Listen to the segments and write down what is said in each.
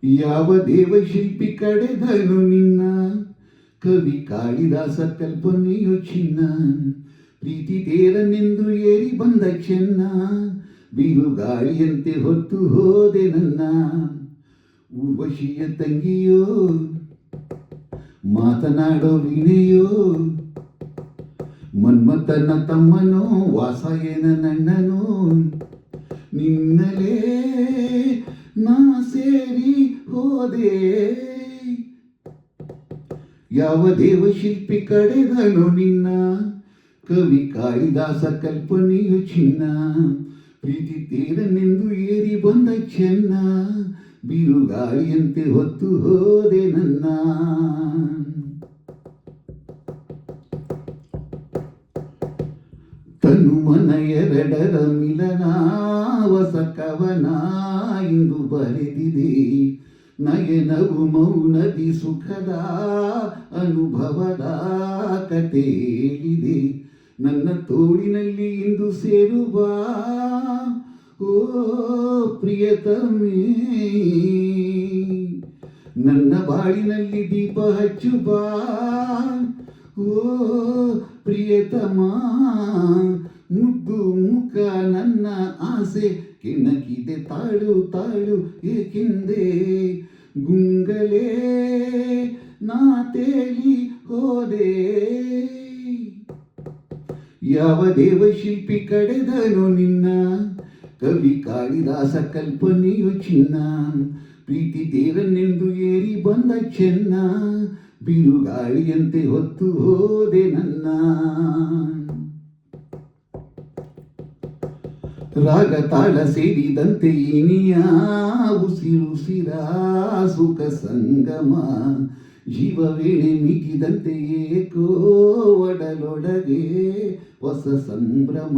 ಯಾವ ದೇವಶಿಲ್ಪಿ ಕಡೆದನು ನಿನ್ನ ಕವಿ ಕಾಳಿದಾಸ ಕಲ್ಪನೆಯು ಚಿನ್ನ ಪ್ರೀತಿ ತೇರನೆಂದು ಏರಿ ಬಂದ ಚೆನ್ನ ಬಿರುಗಾಳಿಯಂತೆ ಹೊತ್ತು ಹೋದೆ ನನ್ನ ಊರ್ವಶಿಯ ತಂಗಿಯೋ ಮಾತನಾಡೋ ವೀಣೆಯೋ ಮನ್ಮಥನ ತಮ್ಮನೋ ವಾಸಾಯನ ನಣ್ಣನೋ ನಿನ್ನಲೇ ನಾ ಸೇರಿ ಹೋದೆ ಯಾವ ದೇವಶಿಲ್ಪಿ ಕಡೆದನು ನಿನ್ನ ಕವಿ ಕಾಳಿದಾಸ ಕಲ್ಪನೆಯು ಚಿನ್ನ ಪ್ರೀತಿ ತೀರನೆಂದು ಏರಿ ಬಂದ ಚೆನ್ನ ಬಿರುಗಾಳಿಯಂತೆ ಹೊತ್ತು ಹೋದೆ ನನ್ನ ತನು ಮನ ಎರಡರ ಮಿಲನ ಹೊಸ ಕವನ ಇಂದು ಬರೆದಿದೆ ನಯನವು ಮೌನದಿ ಸುಖದ ಅನುಭವದ ಕಥೆಯಿದೆ ನನ್ನ ತೋಳಿನಲ್ಲಿ ಇಂದು ಸೇರುವ ಓ ಪ್ರಿಯತಮೇ ನನ್ನ ಬಾಳಿನಲ್ಲಿ ದೀಪ ಹಚ್ಚುವ ಓ ಪ್ರಿಯತಮ ಮುದ್ದು ಮುಖ ನನ್ನ ಆಸೆ ಕೆಣಕಿದೆ ತಾಳು ತಾಳು ಏಕೆಂದೆ ಗುಂಗಲೇ ನಾ ತೇಲಿ ಹೋದೆ ಯಾವ ದೇವಶಿಲ್ಪಿ ಕಡೆದನು ನಿನ್ನ ಕವಿ ಕಾಳಿದಾಸ ಕಲ್ಪನೆಯು ಚಿನ್ನ ಪ್ರೀತಿ ತೇರನೆಂದು ಏರಿ ಬಂದ ಚೆನ್ನ ಬಿರುಗಾಳಿಯಂತೆ ಹೊತ್ತು ಹೋದೆ ನನ್ನ ರಾಗ ತಾಳ ಸೇರಿದಂತೆ ಇನಿಯ ಉಸಿರುಸಿರ ಸುಖ ಸಂಗಮ ಜೀವವೇಳೆ ಮಿಗಿದಂತೆ ಏಕೋ ಒಡಲೊಳಗೆ ಹೊಸ ಸಂಭ್ರಮ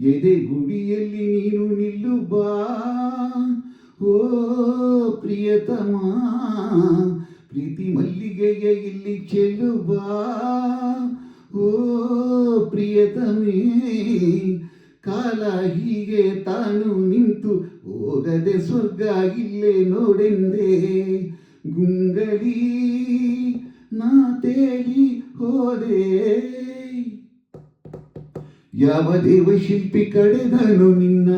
ಎದೆ ಗುಡಿಯಲ್ಲಿ ನೀನು ನಿಲ್ಲುಬಾ ಓ ಪ್ರಿಯತಮ ಪ್ರೀತಿ ಮಲ್ಲಿಗೆಯ ಇಲ್ಲಿ ಚೆಲ್ಲುಬಾ ಓ ಪ್ರಿಯತಮೇ ಕಾಲ ಹೀಗೆ ತಾನು ನಿಂತು ಹೋಗದೆ ಸ್ವರ್ಗ ಇಲ್ಲೇ ನೋಡೆಂದೆ ಗುಂಗಲಿ ನಾ ತೇಲಿ ಹೋದೆ ಯಾವ ದೇವಶಿಲ್ಪಿ ಕಡೆದನು ನಿನ್ನ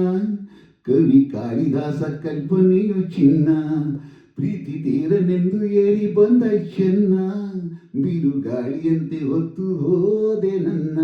ಕವಿ ಕಾಳಿದಾಸ ಕಲ್ಪನೆಯು ಚಿನ್ನ ಪ್ರೀತಿ ತೀರನೆಂದು ಏರಿ ಬಂದ ಚೆನ್ನ ಬಿರುಗಾಳಿಯಂತೆ ಹೊತ್ತು ಹೋದೆ ನನ್ನ